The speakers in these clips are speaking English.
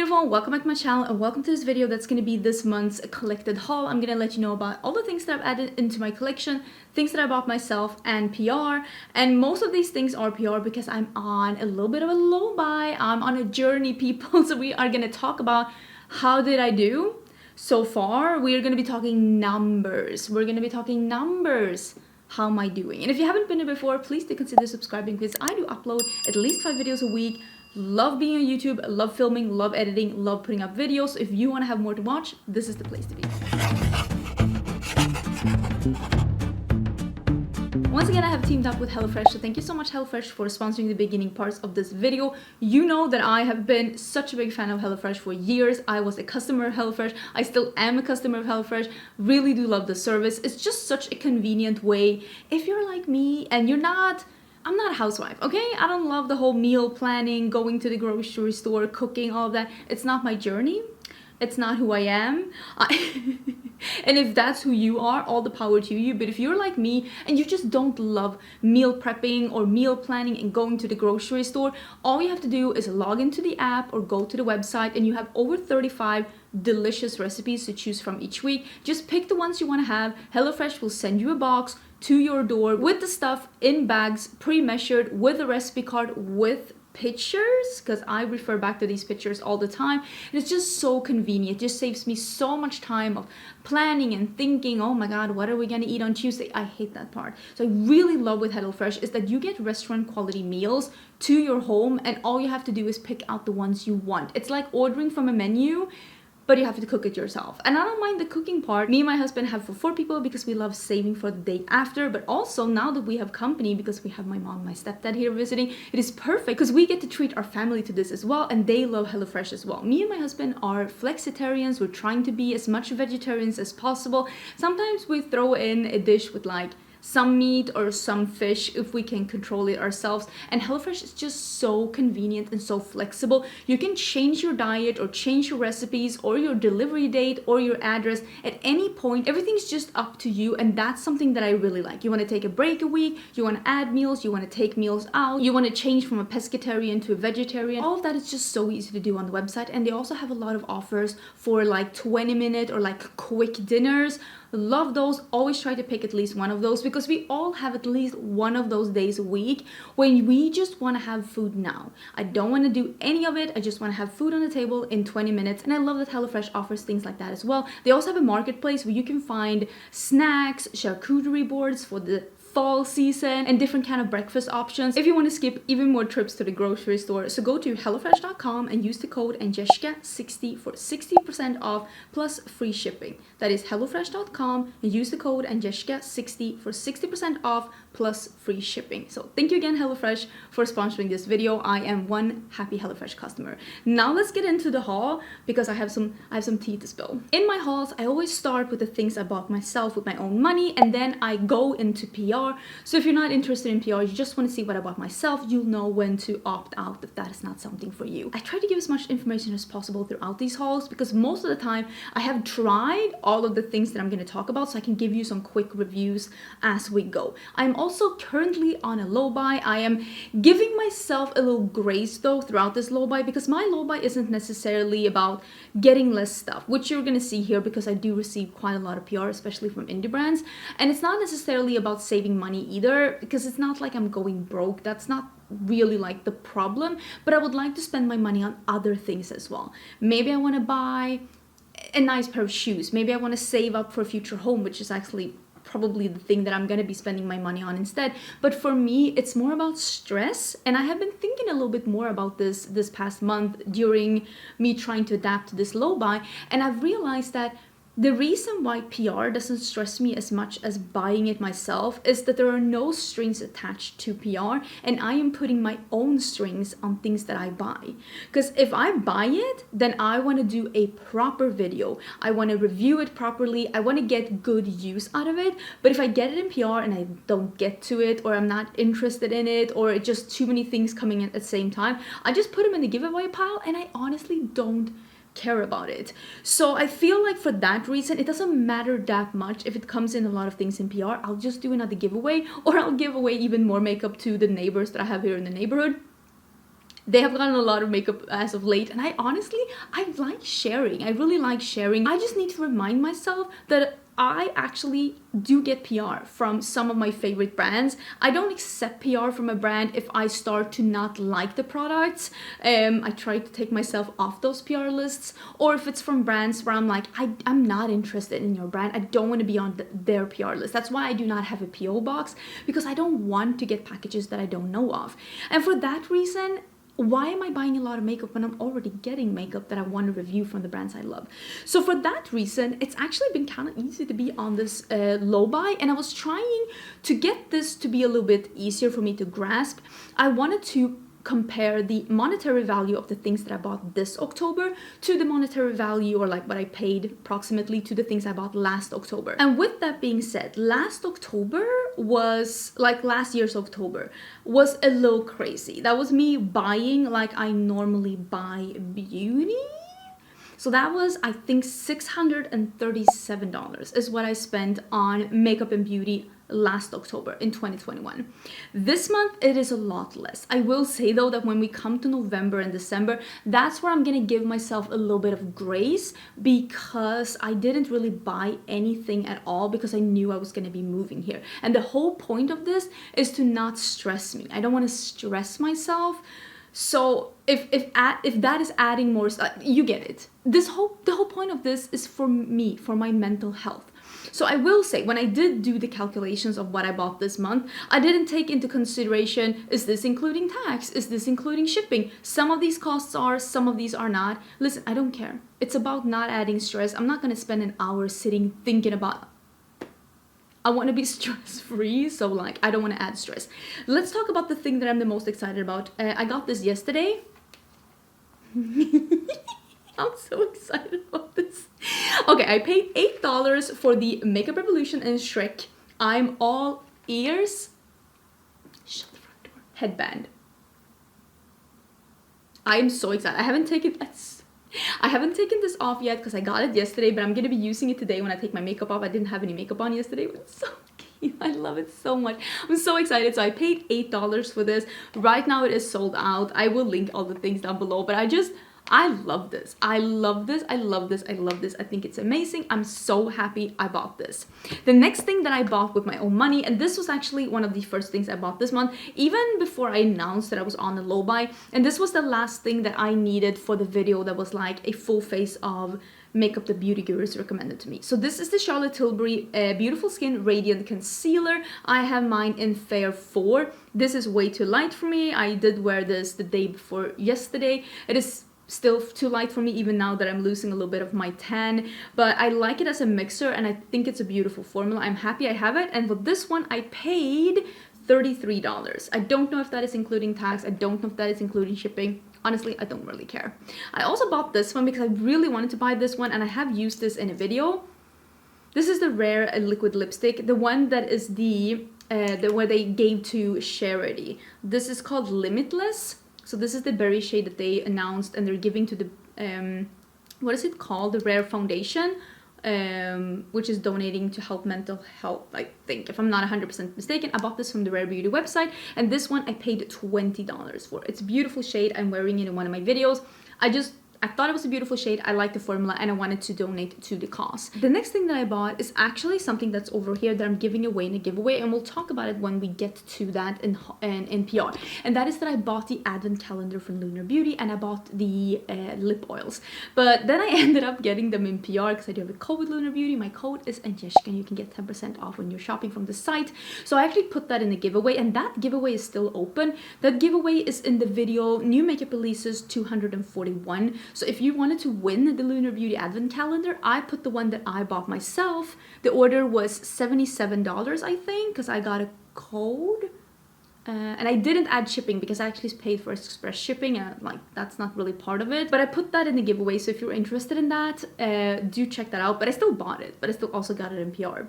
beautiful, welcome back to my channel and welcome to this video that's going to be this month's collected haul. I'm going to let you know about all the things that I've added into my collection, things that I bought myself, and PR. And most of these things are PR because I'm on a little bit of a low buy. I'm on a journey, people. So we are going to talk about how did I do so far. We're going to be talking numbers. How am I doing? And if you haven't been here before, please do consider subscribing because I do upload at least 5 videos a week. Love being on YouTube, love filming, love editing, love putting up videos. So if you want to have more to watch, this is the place to be. Once again, I have teamed up with HelloFresh, so thank you so much HelloFresh for sponsoring the beginning parts of this video. You know that I have been such a big fan of HelloFresh for years. I was a customer of HelloFresh. I still am a customer of HelloFresh. Really do love the service. It's just such a convenient way. If you're like me and I'm not a housewife, okay? I don't love the whole meal planning, going to the grocery store, cooking, all of that. It's not my journey. It's not who I am. And if that's who you are, all the power to you. But if you're like me and you just don't love meal prepping or meal planning and going to the grocery store, all you have to do is log into the app or go to the website and you have over 35 delicious recipes to choose from each week. Just pick the ones you want to have. HelloFresh will send you a box to your door with the stuff in bags, pre-measured, with a recipe card, with pictures, because I refer back to these pictures all the time. And it's just so convenient. It just saves me so much time of planning and thinking, oh my god, what are we gonna eat on Tuesday? I hate that part. So I really love with HelloFresh is that you get restaurant quality meals to your home and all you have to do is pick out the ones you want. It's like ordering from a menu, but you have to cook it yourself. And I don't mind the cooking part. Me and my husband have for 4 people because we love saving for the day after. But also now that we have company, because we have my mom and my stepdad here visiting, it is perfect because we get to treat our family to this as well. And they love HelloFresh as well. Me and my husband are flexitarians. We're trying to be as much vegetarians as possible. Sometimes we throw in a dish with like some meat or some fish if we can control it ourselves. And HelloFresh is just so convenient and so flexible. You can change your diet or change your recipes or your delivery date or your address at any point. Everything's just up to you, and that's something that I really like. You want to take a break a week, you want to add meals, you want to take meals out, you want to change from a pescatarian to a vegetarian. All of that is just so easy to do on the website, and they also have a lot of offers for like 20-minute or like quick dinners. Love those. Always try to pick at least one of those because we all have at least one of those days a week when we just want to have food now. I don't want to do any of it. I just want to have food on the table in 20 minutes. And I love that HelloFresh offers things like that as well. They also have a marketplace where you can find snacks, charcuterie boards for the fall season, and different kind of breakfast options if you want to skip even more trips to the grocery store. So go to hellofresh.com and use the code Angelica60 for 60% off plus free shipping. That is hellofresh.com and use the code Angelica60 for 60% off plus free shipping. So thank you again HelloFresh for sponsoring this video. I am one happy HelloFresh customer. Now let's get into the haul because I have some tea to spill. In my hauls, I always start with the things I bought myself with my own money, and then I go into PR. So if you're not interested in PR, you just want to see what I bought myself, you'll know when to opt out if that is not something for you. I try to give as much information as possible throughout these hauls because most of the time I have tried all of the things that I'm going to talk about, so I can give you some quick reviews as we go. I'm also currently on a low buy. I am giving myself a little grace though throughout this low buy because my low buy isn't necessarily about getting less stuff, which you're going to see here because I do receive quite a lot of PR, especially from indie brands. And it's not necessarily about saving money either because it's not like I'm going broke. That's not really like the problem, but I would like to spend my money on other things as well. Maybe I want to buy a nice pair of shoes. Maybe I want to save up for a future home, which is actually probably the thing that I'm going to be spending my money on instead. But for me, it's more about stress, and I have been thinking a little bit more about this past month during me trying to adapt to this low buy, and I've realized that the reason why PR doesn't stress me as much as buying it myself is that there are no strings attached to PR, and I am putting my own strings on things that I buy. Because if I buy it, then I want to do a proper video. I want to review it properly. I want to get good use out of it. But if I get it in PR and I don't get to it, or I'm not interested in it, or it's just too many things coming in at the same time, I just put them in the giveaway pile, and I honestly don't care about it. So I feel like for that reason, it doesn't matter that much if it comes in a lot of things in PR. I'll just do another giveaway, or I'll give away even more makeup to the neighbors that I have here in the neighborhood. They have gotten a lot of makeup as of late, and I like sharing. I really like sharing. I just need to remind myself that I actually do get PR from some of my favorite brands. I don't accept PR from a brand if I start to not like the products. I try to take myself off those PR lists, or if it's from brands where I'm like, I'm not interested in your brand. I don't want to be on their PR list. That's why I do not have a PO box, because I don't want to get packages that I don't know of. And for that reason, why am I buying a lot of makeup when I'm already getting makeup that I want to review from the brands I love? So for that reason, it's actually been kind of easy to be on this low buy, and I was trying to get this to be a little bit easier for me to grasp. I wanted to compare the monetary value of the things that I bought this October to the monetary value, or like what I paid approximately, to the things I bought last October. And with that being said, last October was like last year's October was a little crazy. That was me buying like I normally buy beauty. So that was, I think, $637 is what I spent on makeup and beauty last October in 2021. This month it is a lot less. I will say though that when we come to November and December, that's where I'm gonna give myself a little bit of grace, because I didn't really buy anything at all because I knew I was gonna be moving here. And the whole point of this is to not stress me. I don't want to stress myself. So if that is adding more, you get it. The whole point of this is for me, for my mental health. So I will say, when I did do the calculations of what I bought this month, I didn't take into consideration, is this including tax? Is this including shipping? Some of these costs are, some of these are not. Listen, I don't care. It's about not adding stress. I'm not gonna spend an hour sitting thinking about, I want to be stress-free, so like I don't want to add stress. Let's talk about the thing that I'm the most excited about. I got this yesterday. I'm so excited about this. Okay, I paid $8 for the Makeup Revolution and Shrek I'm All Ears, shut the front door, headband. I am so excited. I haven't taken this off yet because I got it yesterday, but I'm gonna be using it today when I take my makeup off. I didn't have any makeup on yesterday, but it's so cute. I love it so much. I'm so excited. So I paid $8 for this. Right now it is sold out. I will link all the things down below, but I love this. I love this. I love this. I love this. I think it's amazing. I'm so happy I bought this. The next thing that I bought with my own money, and this was actually one of the first things I bought this month, even before I announced that I was on a low buy, and this was the last thing that I needed for the video that was like a full face of makeup the beauty gurus recommended to me. So this is the Charlotte Tilbury Beautiful Skin Radiant Concealer. I have mine in Fair 4. This is way too light for me. I did wear this the day before yesterday. It is still too light for me even now that I'm losing a little bit of my tan, but I like it as a mixer and I think it's a beautiful formula. I'm happy I have it, and for this one I paid $33. I don't know if that is including tax. I don't know if that is including shipping. Honestly, I don't really care. I also bought this one because I really wanted to buy this one, and I have used this in a video. This is the Rephr liquid lipstick, the one that is the where they gave to charity. This is called Limitless. So this is the berry shade that they announced, and they're giving to the, what is it called? The Rephr Foundation, which is donating to help mental health, I think, if I'm not 100% mistaken. I bought this from the Rare Beauty website, and this one I paid $20 for. It's a beautiful shade. I'm wearing it in one of my videos. I thought it was a beautiful shade. I like the formula and I wanted to donate to the cause. The next thing that I bought is actually something that's over here that I'm giving away in a giveaway, and we'll talk about it when we get to that in PR. And that is that I bought the advent calendar from Lunar Beauty, and I bought the lip oils. But then I ended up getting them in PR because I do have a code with Lunar Beauty. My code is Angelica, and you can get 10% off when you're shopping from the site. So I actually put that in the giveaway, and that giveaway is still open. That giveaway is in the video New Makeup Releases 241. So if you wanted to win the Lunar Beauty Advent Calendar, I put the one that I bought myself. The order was $77, I think, because I got a code. And I didn't add shipping because I actually paid for express shipping, and like that's not really part of it. But I put that in the giveaway, so if you're interested in that, do check that out. But I still bought it, but I still also got it in PR.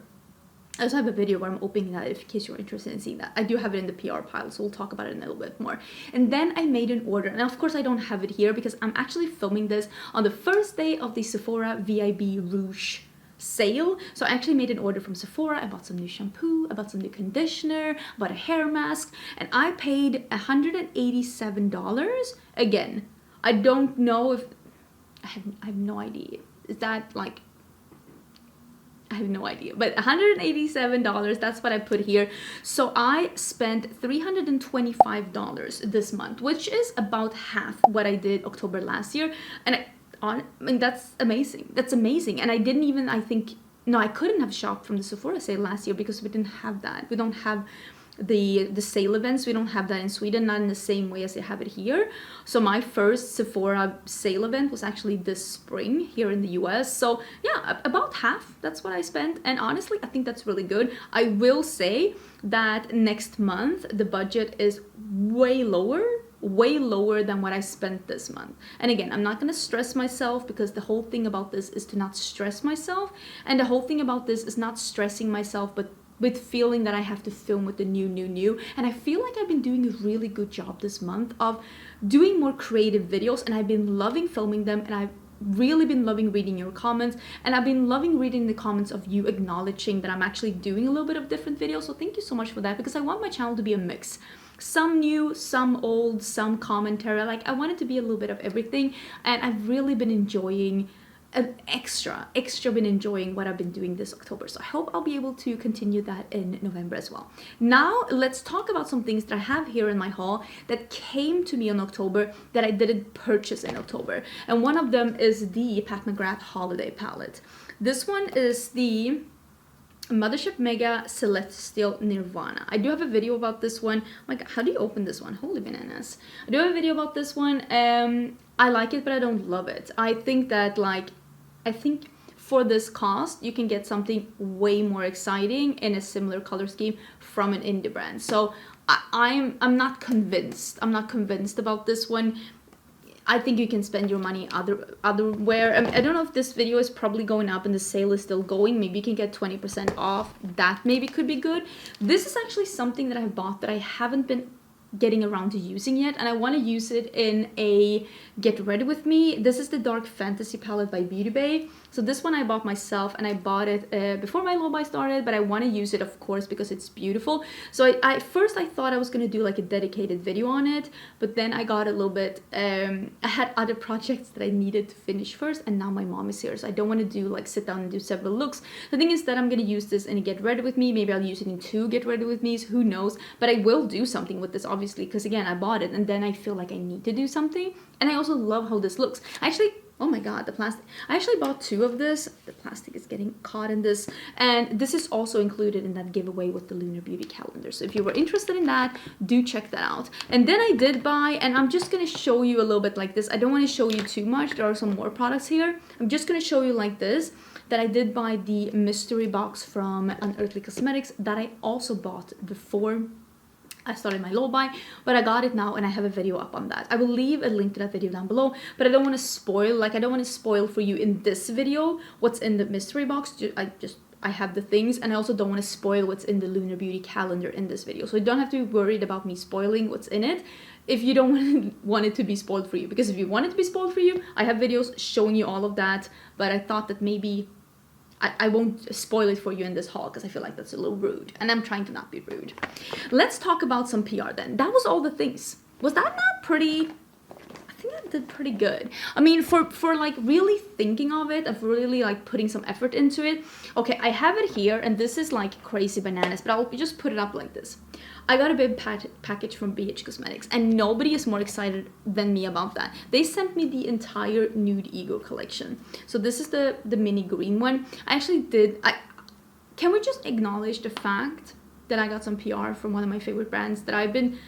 I also have a video where I'm opening that in case you're interested in seeing that. I do have it in the PR pile, so we'll talk about it in a little bit more. And then I made an order. And of course I don't have it here because I'm actually filming this on the first day of the Sephora VIB Rouge sale. So I actually made an order from Sephora. I bought some new shampoo, I bought some new conditioner, I bought a hair mask, and I paid $187. Again, I don't know if I have no idea. Is that like, I have no idea, but $187, that's what I put here. So I spent $325 this month, which is about half what I did October last year. And I mean, that's amazing. That's amazing. And I didn't even, I think, no, I couldn't have shopped from the Sephora sale last year because we didn't have that. We don't have the sale events. We don't have that in Sweden, not in the same way as they have it here. So my first Sephora sale event was actually this spring here in the US. So yeah, about half, that's what I spent. And honestly, I think that's really good. I will say that next month, the budget is way lower than what I spent this month. And again, I'm not going to stress myself because the whole thing about this is to not stress myself. And the whole thing about this is not stressing myself, but with feeling that I have to film with the new. And I feel like I've been doing a really good job this month of doing more creative videos, and I've been loving filming them, and I've really been loving reading your comments, and I've been loving reading the comments of you acknowledging that I'm actually doing a little bit of different videos. So thank you so much for that, because I want my channel to be a mix. Some new, some old, some commentary. Like, I want it to be a little bit of everything, and I've really been enjoying extra been enjoying what I've been doing this October. So I hope I'll be able to continue that in November as well. Now let's talk about some things that I have here in my haul that came to me in October that I didn't purchase in October. And one of them is the Pat McGrath Holiday Palette. This one is the Mothership Mega Celestial Nirvana. I do have a video about this one. Like, how do you open this one? Holy bananas. I do have a video about this one. I like it, but I don't love it. I think that, like, I think for this cost, you can get something way more exciting in a similar color scheme from an indie brand. So I'm not convinced. I'm not convinced about this one. I think you can spend your money otherwhere. I don't know if this video is probably going up and the sale is still going. Maybe you can get 20% off. That maybe could be good. This is actually something that I've bought that I haven't been getting around to using yet, and I want to use it in a get ready with me. This is the Dark Fantasy palette by Beauty Bay. So this one I bought myself, and I bought it before my low buy started, but I want to use it, of course, because it's beautiful. So first I thought I was going to do like a dedicated video on it, but then I got a little bit, I had other projects that I needed to finish first, and now my mom is here, so I don't want to do like sit down and do several looks. The thing is that I'm going to use this in a get ready with me. Maybe I'll use it in 2 get ready with me's, who knows, but I will do something with this, obviously, because again, I bought it and then I feel like I need to do something. And I also love how this looks. Actually, oh my god, the plastic. I actually bought 2 of this. The plastic is getting caught in this. And this is also included in that giveaway with the Lunar Beauty calendar. So if you were interested in that, do check that out. And then I did buy, and I'm just going to show you a little bit like this. I don't want to show you too much. There are some more products here. I'm just going to show you like this, that I did buy the mystery box from Unearthly Cosmetics that I also bought before I started my low buy, but I got it now and I have a video up on that. I will leave a link to that video down below, but I don't want to spoil, like I don't want to spoil for you in this video what's in the mystery box. I have the things, and I also don't want to spoil what's in the Lunar Beauty calendar in this video. So you don't have to be worried about me spoiling what's in it if you don't want it to be spoiled for you. Because if you want it to be spoiled for you, I have videos showing you all of that, but I thought that maybe I won't spoil it for you in this haul because I feel like that's a little rude, and I'm trying to not be rude. Let's talk about some PR then. That was all the things. Was that not pretty? I think I did pretty good. I mean, for like really thinking of it, of really like putting some effort into it. Okay, I have it here, and this is like crazy bananas, but I'll just put it up like this. I got a big package from BH Cosmetics, and nobody is more excited than me about that. They sent me the entire Nude Ego collection. So this is the mini green one. I actually did, can we just acknowledge the fact that I got some PR from one of my favorite brands, that I've been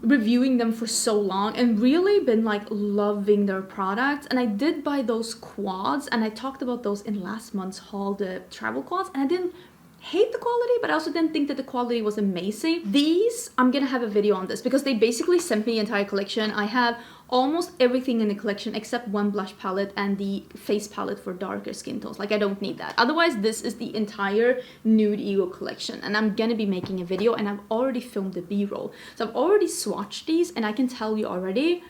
reviewing them for so long and really been like loving their products. And I did buy those quads, and I talked about those in last month's haul, the travel quads, and I didn't hate the quality, but I also didn't think that the quality was amazing. These, I'm gonna have a video on this because they basically sent me the entire collection. I have almost everything in the collection except one blush palette and the face palette for darker skin tones. Like, I don't need that. Otherwise, this is the entire Nude Ego collection, and I'm gonna be making a video, and I've already filmed the B-roll. So I've already swatched these, and I can tell you already,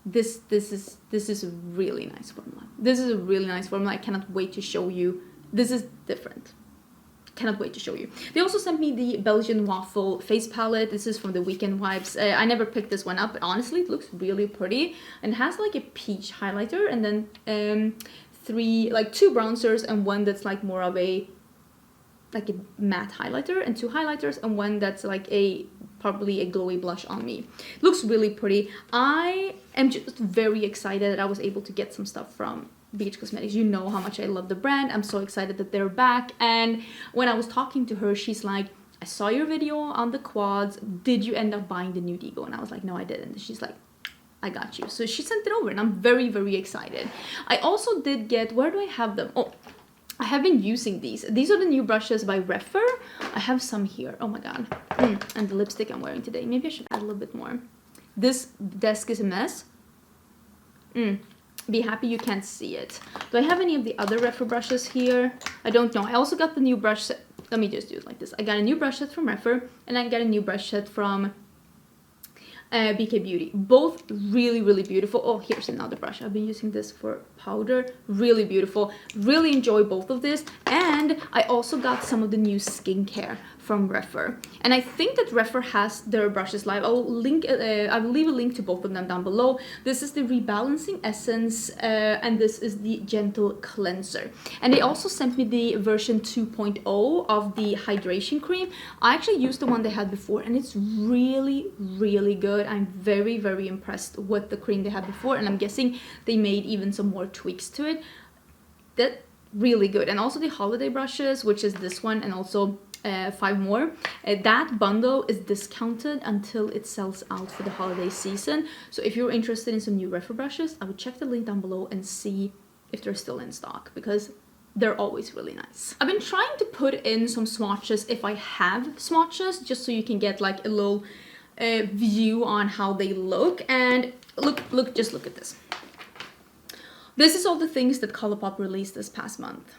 this is a really nice formula. This is a really nice formula. I cannot wait to show you. This is different. Cannot wait to show you. They also sent me the Belgian Waffle face palette. This is from the Weekend Vibes. I never picked this one up, but honestly it looks really pretty, and it has like a peach highlighter, and then two bronzers, and one that's like more of a matte highlighter, and two highlighters, and one that's like probably a glowy blush on me. Looks really pretty. I am just very excited that I was able to get some stuff from BH Cosmetics. You know how much I love the brand. I'm so excited that they're back. And when I was talking to her, she's like, I saw your video on the quads. Did you end up buying the new Digo? And I was like, no, I didn't. And she's like, I got you. So she sent it over, and I'm very, very excited. I also did get, where do I have them? Oh, I have been using these. These are the new brushes by Rephr. I have some here. Oh my god. And the lipstick I'm wearing today. Maybe I should add a little bit more. This desk is a mess. Be happy you can't see it. Do I have any of the other Rephr brushes here? I don't know. I also got the new brush set. Let me just do it like this. I got a new brush set from Rephr, and I got a new brush set from BK Beauty. Both really, really beautiful. Oh, here's another brush. I've been using this for powder. Really beautiful. Really enjoy both of this. And I also got some of the new skincare from Rephr. And I think that Rephr has their brushes live. I will leave a link to both of them down below. This is the Rebalancing Essence, and this is the Gentle Cleanser. And they also sent me the version 2.0 of the hydration cream. I actually used the one they had before, and it's really, really good. I'm very, very impressed with the cream they had before, and I'm guessing they made even some more tweaks to it. That really good. And also the holiday brushes, which is this one, and also 5 more. That bundle is discounted until it sells out for the holiday season. So if you're interested in some new Rephr brushes, I would check the link down below and see if they're still in stock, because they're always really nice. I've been trying to put in some swatches if I have swatches, just so you can get like a little view on how they look. And just look at this. This is all the things that Colourpop released this past month.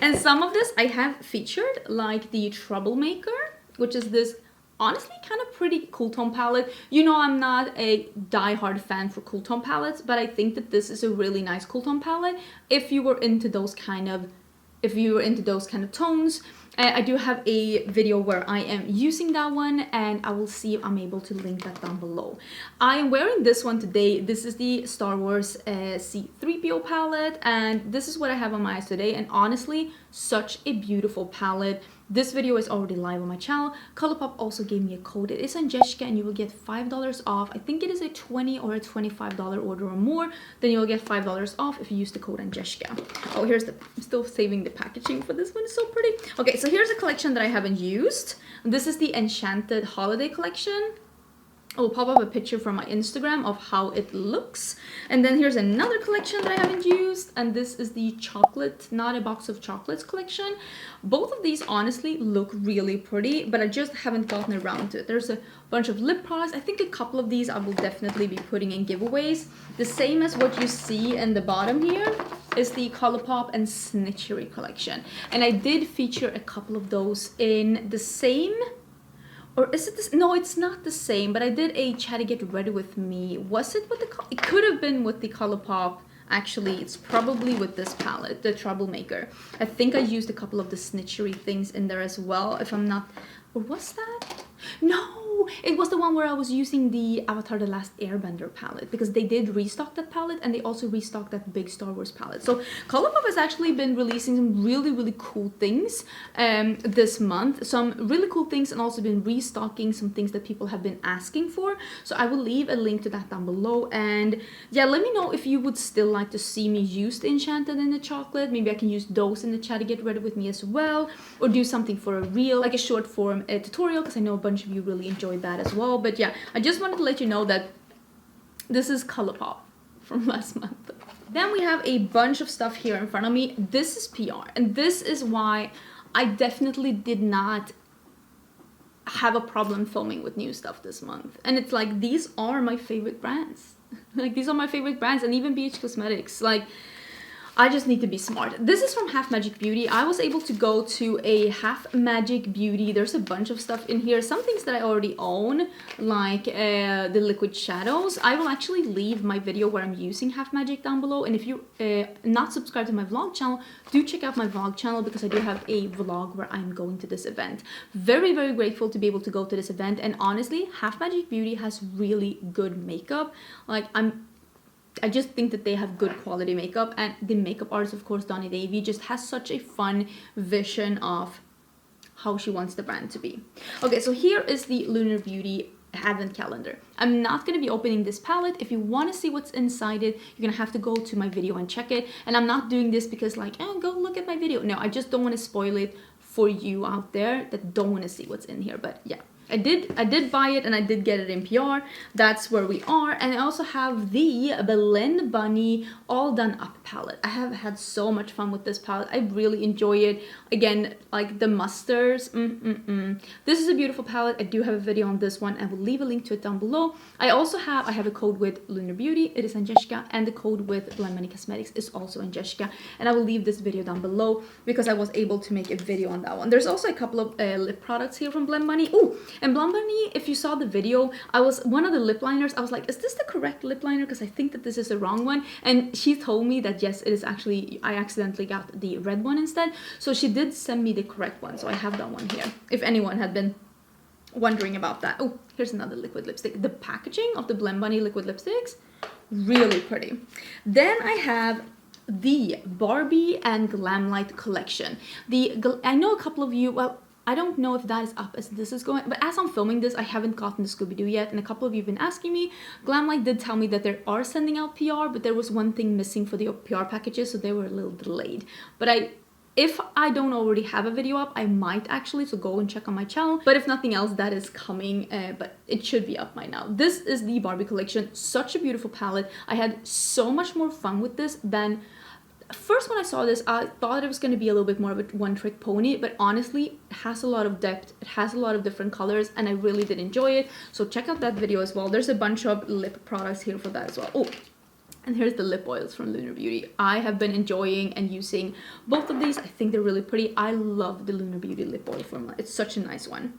And some of this I have featured, like the Troublemaker, which is this honestly kind of pretty cool tone palette. You know, I'm not a die-hard fan for cool tone palettes, but I think that this is a really nice cool tone palette if you were into those kind of tones. I do have a video where I am using that one, and I will see if I'm able to link that down below. I am wearing this one today. This is the Star Wars C-3PO palette, and this is what I have on my eyes today. And honestly, such a beautiful palette. This video is already live on my channel. Colourpop also gave me a code. It is Angelica, and you will get $5 off. I think it is a $20 or a $25 order or more. Then you will get $5 off if you use the code Angelica. Oh, I'm still saving the packaging for this one. It's so pretty. Okay, so here's a collection that I haven't used. This is the Enchanted Holiday Collection. I will pop up a picture from my Instagram of how it looks. And then here's another collection that I haven't used, and this is the chocolate, not a box of chocolates collection. Both of these honestly look really pretty, but I just haven't gotten around to it. There's a bunch of lip products. I think a couple of these I will definitely be putting in giveaways. The same as what you see in the bottom here is the Colourpop and Snitchery collection. And I did feature a couple of those in the same... Or is it this? No, it's not the same, but I did a Chatty Get Ready With Me. Was it with the... It could have been with the Colourpop. Actually, it's probably with this palette, the Troublemaker. I think I used a couple of the Snitchery things in there as well, if I'm not... Or was that? No, it was the one where I was using the Avatar The Last Airbender palette, because they did restock that palette, and they also restocked that big Star Wars palette. So Colourpop has actually been releasing some really, really cool things this month. Some really cool things, and also been restocking some things that people have been asking for. So I will leave a link to that down below. And yeah, let me know if you would still like to see me use the Enchanted and the chocolate. Maybe I can use those in the Chat to Get Ready With Me as well, or do something for a reel, like a short form tutorial, because I know a bunch of you really enjoyed that as well. But yeah, I just wanted to let you know that this is Colourpop from last month. Then we have a bunch of stuff here in front of me. This is PR, and this is why I definitely did not have a problem filming with new stuff this month. And it's like, these are my favorite brands. Like, these are my favorite brands, and even BH Cosmetics. Like, I just need to be smart. This is from Half Magic Beauty. I was able to go to a Half Magic Beauty. There's a bunch of stuff in here. Some things that I already own, like the liquid shadows. I will actually leave my video where I'm using Half Magic down below. And if you not subscribed to my vlog channel, do check out my vlog channel because I do have a vlog where I'm going to this event. Very, very grateful to be able to go to this event. And honestly, Half Magic Beauty has really good makeup. Like I just think that they have good quality makeup, and the makeup artist, of course, Donny Davy, just has such a fun vision of how she wants the brand to be. Okay, so here is the Lunar Beauty advent calendar. I'm not going to be opening this palette. If you want to see what's inside it, you're going to have to go to my video and check it. And I'm not doing this because like, oh, go look at my video. No, I just don't want to spoil it for you out there that don't want to see what's in here. But yeah. I did buy it and I did get it in PR. That's where we are. And I also have the Blend Bunny All Done Up palette. I have had so much fun with this palette. I really enjoy it. Again, like the mustards. This is a beautiful palette. I do have a video on this one. I will leave a link to it down below. I have a code with Lunar Beauty. It is Angelica, and the code with Nomad Cosmetics is also Angelica. And I will leave this video down below because I was able to make a video on that one. There's also a couple of lip products here from Blend Bunny. Ooh, and Blend Bunny, if you saw the video, one of the lip liners, I was like, is this the correct lip liner? Because I think that this is the wrong one. And she told me that yes, it is actually, I accidentally got the red one instead. So she did send me the correct one. So I have that one here, if anyone had been wondering about that. Oh, here's another liquid lipstick. The packaging of the Blend Bunny liquid lipsticks, really pretty. Then I have the Barbie and Glamlight collection. I know a couple of you, well, I don't know if that is up as this is going, but as I'm filming this, I haven't gotten the Scooby-Doo yet, and a couple of you have been asking me. Glamlight did tell me that they are sending out PR, but there was one thing missing for the PR packages, so they were a little delayed. But if I don't already have a video up, I might actually, so go and check on my channel. But if nothing else, that is coming, but it should be up by now. This is the Barbie collection, such a beautiful palette. I had so much more fun with this than... First, when I saw this, I thought it was going to be a little bit more of a one-trick pony, but honestly, it has a lot of depth, it has a lot of different colors, and I really did enjoy it. So check out that video as well. There's a bunch of lip products here for that as well. Oh, and here's the lip oils from Lunar Beauty. I have been enjoying and using both of these. I think they're really pretty. I love the Lunar Beauty lip oil formula. It's such a nice one.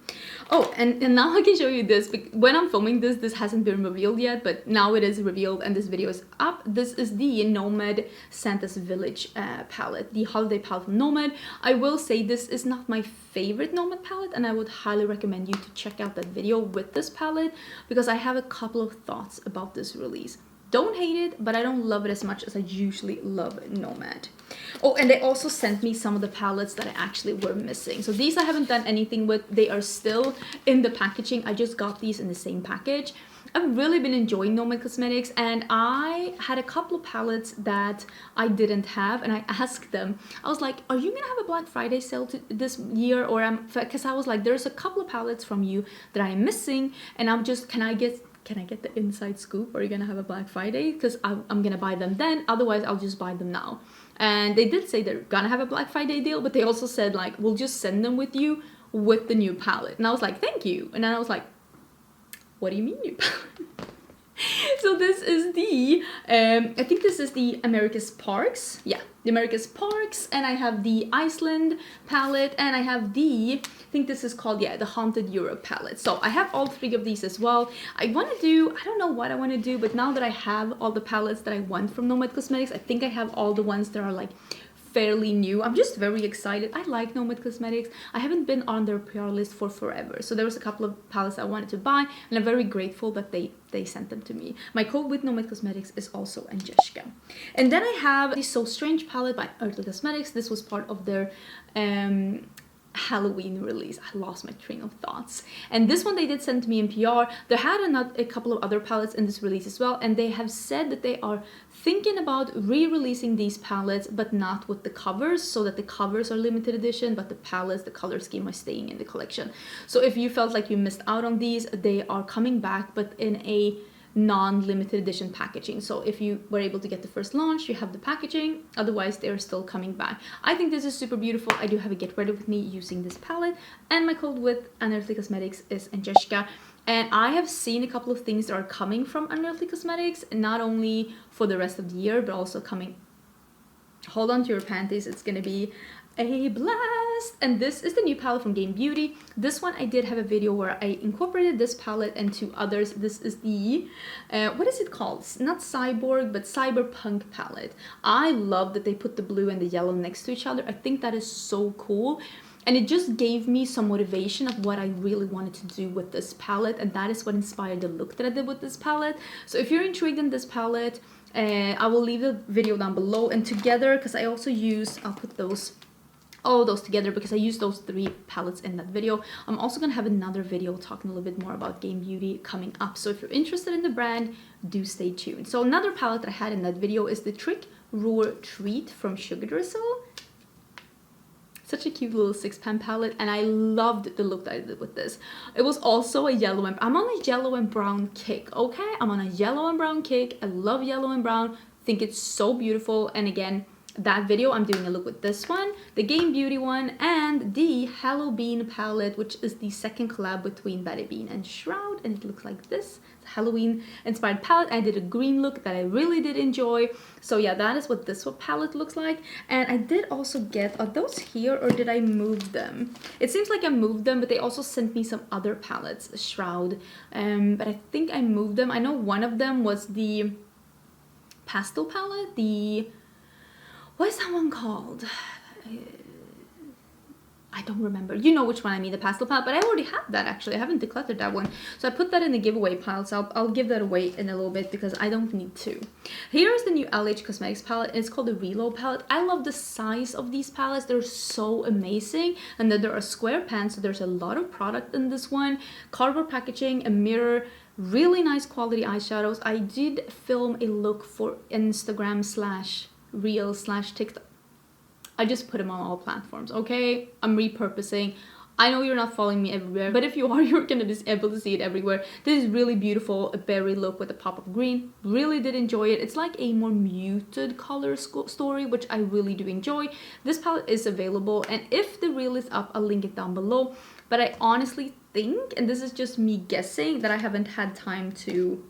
Oh, and now I can show you this. When I'm filming this, this hasn't been revealed yet, but now it is revealed and this video is up. This is the Nomad Santa's Village palette, the holiday palette from Nomad. I will say this is not my favorite Nomad palette, and I would highly recommend you to check out that video with this palette because I have a couple of thoughts about this release. Don't hate it, but I don't love it as much as I usually love Nomad. Oh, and they also sent me some of the palettes that I actually were missing. So these I haven't done anything with. They are still in the packaging. I just got these in the same package. I've really been enjoying Nomad Cosmetics, and I had a couple of palettes that I didn't have, and I asked them, I was like, are you gonna have a Black Friday sale this year? Or because I was like, there's a couple of palettes from you that I'm missing, and I'm just, can I get the inside scoop? Are you gonna have a Black Friday? Because I'm gonna buy them then, otherwise I'll just buy them now. And they did say they're gonna have a Black Friday deal, but they also said like, we'll just send them with you with the new palette. And I was like, thank you. And then I was like, what do you mean new palette? So this is the, I think this is the America's Parks. Yeah, the America's Parks. And I have the Iceland palette, and I have the, I think this is called, yeah, the Haunted Europe palette. So I have all three of these as well. I want to do, I don't know what I want to do, but now that I have all the palettes that I want from Nomad Cosmetics, I think I have all the ones that are like fairly new. I'm just very excited. I like Nomad Cosmetics. I haven't been on their PR list for forever. So there was a couple of palettes I wanted to buy, and I'm very grateful that they sent them to me. My code with Nomad Cosmetics is also Angelica. And then I have the So Strange palette by Unearthly Cosmetics. This was part of their Halloween release. I lost my train of thoughts. And this one they did send to me in PR. They had a couple of other palettes in this release as well, and they have said that they are thinking about re-releasing these palettes, but not with the covers, so that the covers are limited edition, but the palettes, the color scheme are staying in the collection. So if you felt like you missed out on these, they are coming back, but in a non-limited edition packaging. So if you were able to get the first launch, you have the packaging, otherwise they're still coming back. I think this is super beautiful. I do have a get ready with me using this palette, and my code with Unearthly Cosmetics is Angelica. And I have seen a couple of things that are coming from Unearthly Cosmetics, not only for the rest of the year, but also coming hold on to your panties, it's gonna be a blast. And this is the new palette from Gourmande Beauty. This one I did have a video where I incorporated this palette and two others. This is the what is it called? It's not Cyborg, but Cyberpunk palette. I love that they put the blue and the yellow next to each other. I think that is so cool. And it just gave me some motivation of what I really wanted to do with this palette, and that is what inspired the look that I did with this palette. So if you're intrigued in this palette, I will leave the video down below, and together, because I also use, I'll put all those together because I used those 3 palettes in that video. I'm also gonna have another video talking a little bit more about Gourmande Beauty coming up. So if you're interested in the brand, do stay tuned. So another palette that I had in that video is the Trick Roar Treat from Drizzle. Such a cute little 6-pan palette, and I loved the look that I did with this. It was also a yellow and I'm on a yellow and brown kick, okay? I'm on a yellow and brown kick. I love yellow and brown. Think it's so beautiful. And again, that video I'm doing a look with this one, the Gourmande Beauty one, and the Hello Bean palette, which is the second collab between Betty Bean and Shroud, and it looks like this. It's a Halloween inspired palette. I did a green look that I really did enjoy. So yeah, that is what this palette looks like. And I did also get, are those here or did I move them? It seems like I moved them, but they also sent me some other palettes, Shroud, but I think I moved them. I know one of them was the pastel palette, the, what is that one called? I don't remember. You know which one I mean, the pastel palette, but I already have that actually. I haven't decluttered that one. So I put that in the giveaway pile, so I'll give that away in a little bit because I don't need to. Here is the new LH Cosmetics palette. It's called the Reload palette. I love the size of these palettes. They're so amazing. And then there are square pans, so there's a lot of product in this one. Cardboard packaging, a mirror, really nice quality eyeshadows. I did film a look for Instagram / Reel / TikTok. I just put them on all platforms, okay? I'm repurposing. I know you're not following me everywhere, but if you are, you're gonna be able to see it everywhere. This is really beautiful, a berry look with a pop of green. Really did enjoy it. It's like a more muted color story, which I really do enjoy. This palette is available, and if the reel is up, I'll link it down below. But I honestly think, and this is just me guessing, that I haven't had time to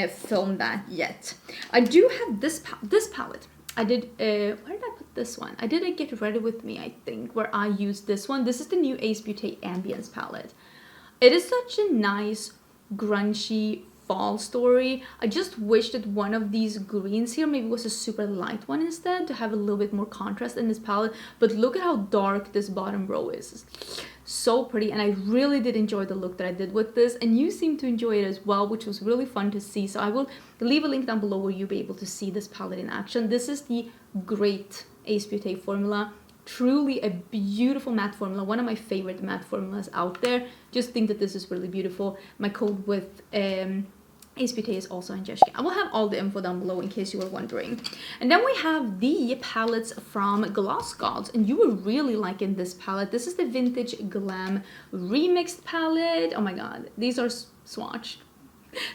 film that yet. I do have this palette. I did, where did I put this one? I did a Get Ready With Me, I think, where I used this one. This is the new Ace Beauty Ambience palette. It is such a nice, grungy fall story. I just wish that one of these greens here maybe was a super light one instead to have a little bit more contrast in this palette. But look at how dark this bottom row is. So pretty, and I really did enjoy the look that I did with this, and you seem to enjoy it as well, which was really fun to see. So I will leave a link down below where you'll be able to see this palette in action. This is the Great Ace Beauty formula. Truly a beautiful matte formula, one of my favorite matte formulas out there. Just think that this is really beautiful. My code with Ace Beauty is also Angelica. I will have all the info down below in case you were wondering. And then we have the palettes from Gloss Gods, and you were really liking this palette. This is the Vintage Glam Remixed palette. Oh my god, these are swatched.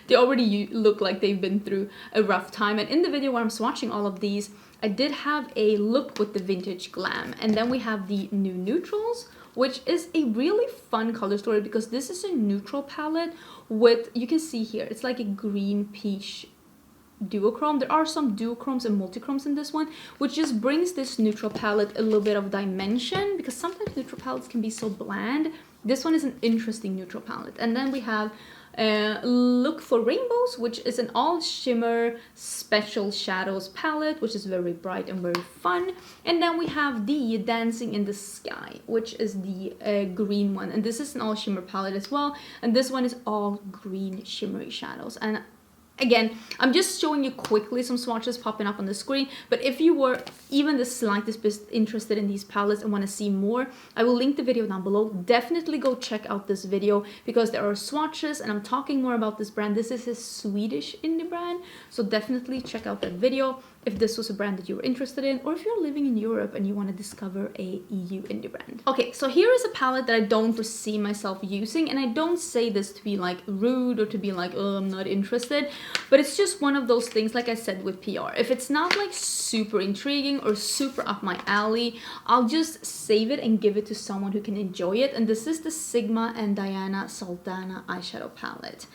They already look like they've been through a rough time. And in the video where I'm swatching all of these, I did have a look with the Vintage Glam. And then we have the new neutrals, which is a really fun color story because this is a neutral palette with, you can see here, it's like a green peach duochrome. There are some duochromes and multichromes in this one, which just brings this neutral palette a little bit of dimension because sometimes neutral palettes can be so bland. This one is an interesting neutral palette. And then we have Look for Rainbows, which is an all shimmer special shadows palette, which is very bright and very fun. And then we have the Dancing in the Sky, which is the green one, and this is an all shimmer palette as well, and this one is all green shimmery shadows. And again, I'm just showing you quickly some swatches popping up on the screen, but if you were even the slightest bit interested in these palettes and want to see more, I will link the video down below. Definitely go check out this video because there are swatches and I'm talking more about this brand. This is a Swedish indie brand, so definitely check out that video if this was a brand that you were interested in, or if you're living in Europe and you want to discover a EU indie brand. Okay, so here is a palette that I don't foresee myself using, and I don't say this to be like rude or to be like, oh, I'm not interested, but it's just one of those things, like I said with PR. If it's not like super intriguing or super up my alley, I'll just save it and give it to someone who can enjoy it. And this is the Sigma and Diana Sultana eyeshadow palette.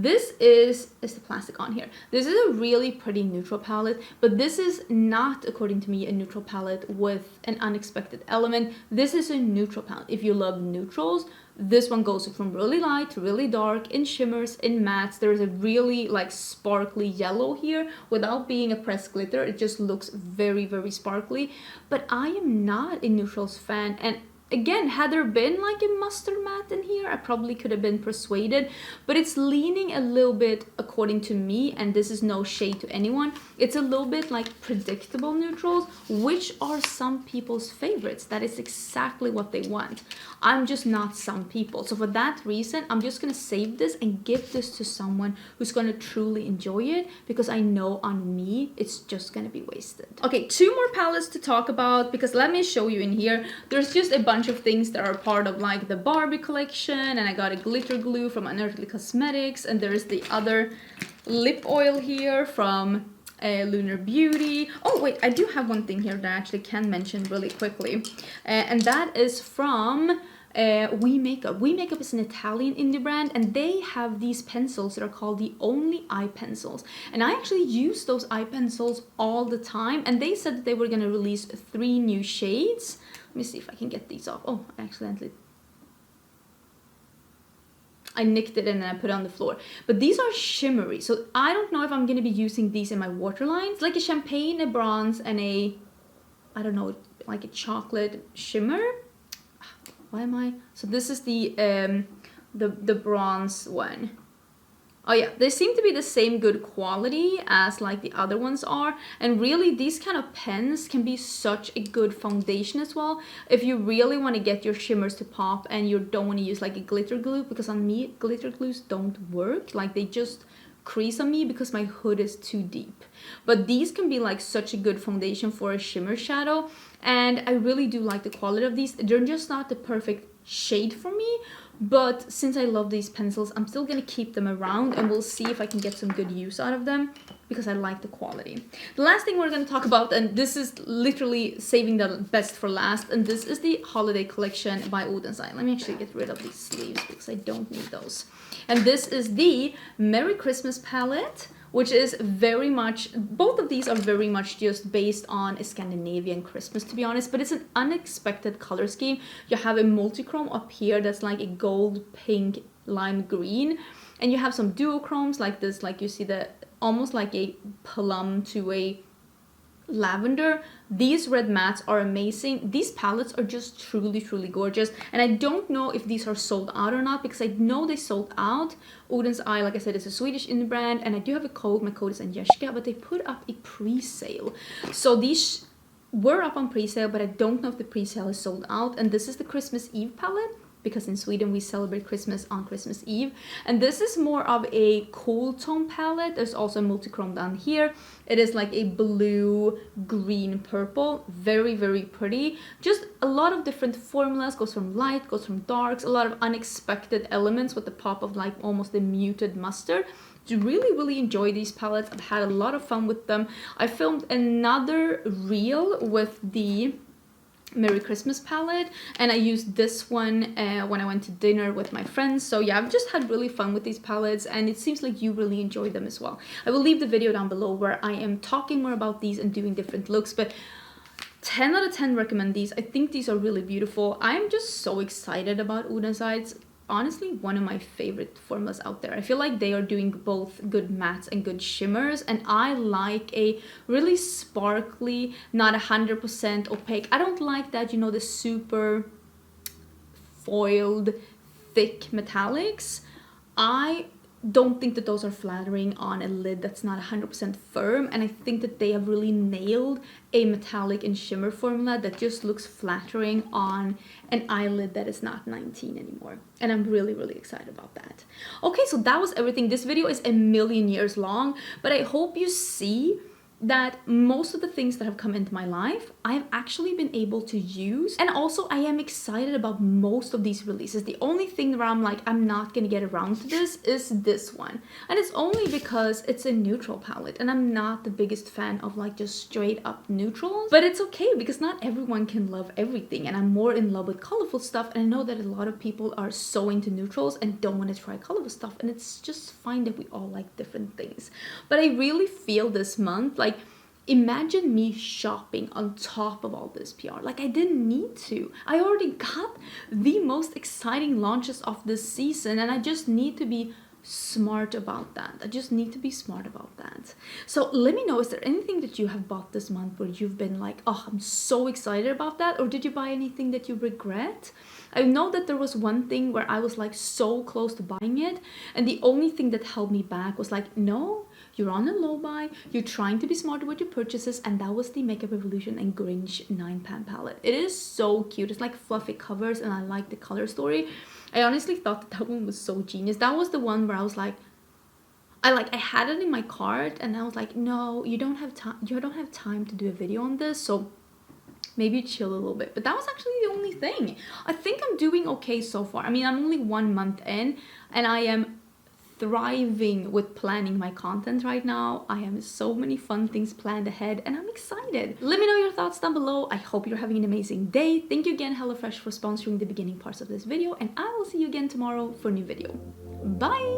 This is the plastic on here. This is a really pretty neutral palette, but this is not, according to me, a neutral palette with an unexpected element. This is a neutral palette. If you love neutrals, this one goes from really light to really dark, in shimmers, in mattes. There's a really like sparkly yellow here without being a pressed glitter. It just looks very, very sparkly. But I am not a neutrals fan, and again, had there been like a mustard matte in here, I probably could have been persuaded, but it's leaning a little bit, according to me, and this is no shade to anyone, it's a little bit like predictable neutrals, which are some people's favorites. That is exactly what they want. I'm just not some people. So for that reason, I'm just gonna save this and give this to someone who's gonna truly enjoy it, because I know on me, it's just gonna be wasted. Okay, 2 more palettes to talk about, because let me show you in here. There's just a bunch of things that are part of like the Barbie collection, and I got a glitter glue from Unearthly Cosmetics, and there's the other lip oil here from Lunar Beauty. Oh wait, I do have one thing here that I actually can mention really quickly, and that is from We Makeup. We Makeup is an Italian indie brand, and they have these pencils that are called the Only Eye Pencils, and I actually use those eye pencils all the time, and they said that they were going to release 3 new shades. Let me see if I can get these off. Oh, I nicked it and then I put it on the floor. But these are shimmery, so I don't know if I'm going to be using these in my waterlines. Like a champagne, a bronze, and a, I don't know, like a chocolate shimmer. Why am I? So this is the bronze one. Oh yeah, they seem to be the same good quality as like the other ones are. And really, these kind of pens can be such a good foundation as well. If you really want to get your shimmers to pop and you don't want to use like a glitter glue, because on me, glitter glues don't work. Like they just crease on me because my hood is too deep. But these can be like such a good foundation for a shimmer shadow. And I really do like the quality of these. They're just not the perfect shade for me. But since I love these pencils, I'm still going to keep them around, and we'll see if I can get some good use out of them, because I like the quality. The last thing we're going to talk about, and this is literally saving the best for last, and this is the holiday collection by Oden. Let me actually get rid of these sleeves because I don't need those. And this is the Merry Christmas palette, which is very much, both of these are very much just based on a Scandinavian Christmas, to be honest, but it's an unexpected color scheme. You have a multichrome up here that's like a gold, pink, lime green, and you have some duochromes like this, like you see the almost like a plum to a lavender. These red mattes are amazing. These palettes are just truly, truly gorgeous, and I don't know if these are sold out or not, because I know they sold out. Oden's Eye, like I said, is a Swedish indie brand, and I do have a code. My code is Angelica, but they put up a pre-sale, so these were up on pre-sale, but I don't know if the pre-sale is sold out. And this is the Christmas Eve palette, because in Sweden we celebrate Christmas on Christmas Eve. And this is more of a cool tone palette. There's also a multichrome down here. It is like a blue, green, purple. Very, very pretty. Just a lot of different formulas. Goes from light, goes from darks. A lot of unexpected elements with the pop of like almost a muted mustard. Really, really enjoy these palettes. I've had a lot of fun with them. I filmed another reel with the Merry Christmas palette, and I used this one when I went to dinner with my friends. So yeah, I've just had really fun with these palettes, and it seems like you really enjoy them as well. I will leave the video down below where I am talking more about these and doing different looks, but 10 out of 10 recommend these. I think these are really beautiful. I'm just so excited about Oden's Eye. It's honestly one of my favorite formulas out there. I feel like they are doing both good mattes and good shimmers, and I like a really sparkly, not 100% opaque. I don't like that, you know, the super foiled thick metallics. I don't think that those are flattering on a lid that's not 100% firm, and I think that they have really nailed a metallic and shimmer formula that just looks flattering on an eyelid that is not 19 anymore, and I'm really, really excited about that. Okay, so that was everything. This video is a million years long, but I hope you see that most of the things that have come into my life, I've actually been able to use. And also I am excited about most of these releases. The only thing where I'm like, I'm not gonna get around to this is this one. And it's only because it's a neutral palette and I'm not the biggest fan of like just straight up neutrals. But it's okay because not everyone can love everything, and I'm more in love with colorful stuff, and I know that a lot of people are so into neutrals and don't want to try colorful stuff, and it's just fine that we all like different things. But I really feel this month, like, imagine me shopping on top of all this PR. Like, I didn't need to. I already got the most exciting launches of this season, and I just need to be smart about that. I just need to be smart about that. So let me know, is there anything that you have bought this month where you've been like, oh, I'm so excited about that? Or did you buy anything that you regret? I know that there was one thing where I was like so close to buying it, and the only thing that held me back was like, no, you're on a low buy, you're trying to be smarter with your purchases, and that was the Makeup Revolution and Grinch 9-pan palette. It is so cute. It's like fluffy covers, and I like the color story. I honestly thought that one was so genius. That was the one where I was like, I had it in my cart, and I was like, no, you don't have time to do a video on this, so maybe chill a little bit. But that was actually the only thing. I think I'm doing okay so far. I mean, I'm only 1 month in, and I am thriving with planning my content right now. I have so many fun things planned ahead, and I'm excited. Let me know your thoughts down below. I hope you're having an amazing day. Thank you again, HelloFresh, for sponsoring the beginning parts of this video, and I will see you again tomorrow for a new video. Bye!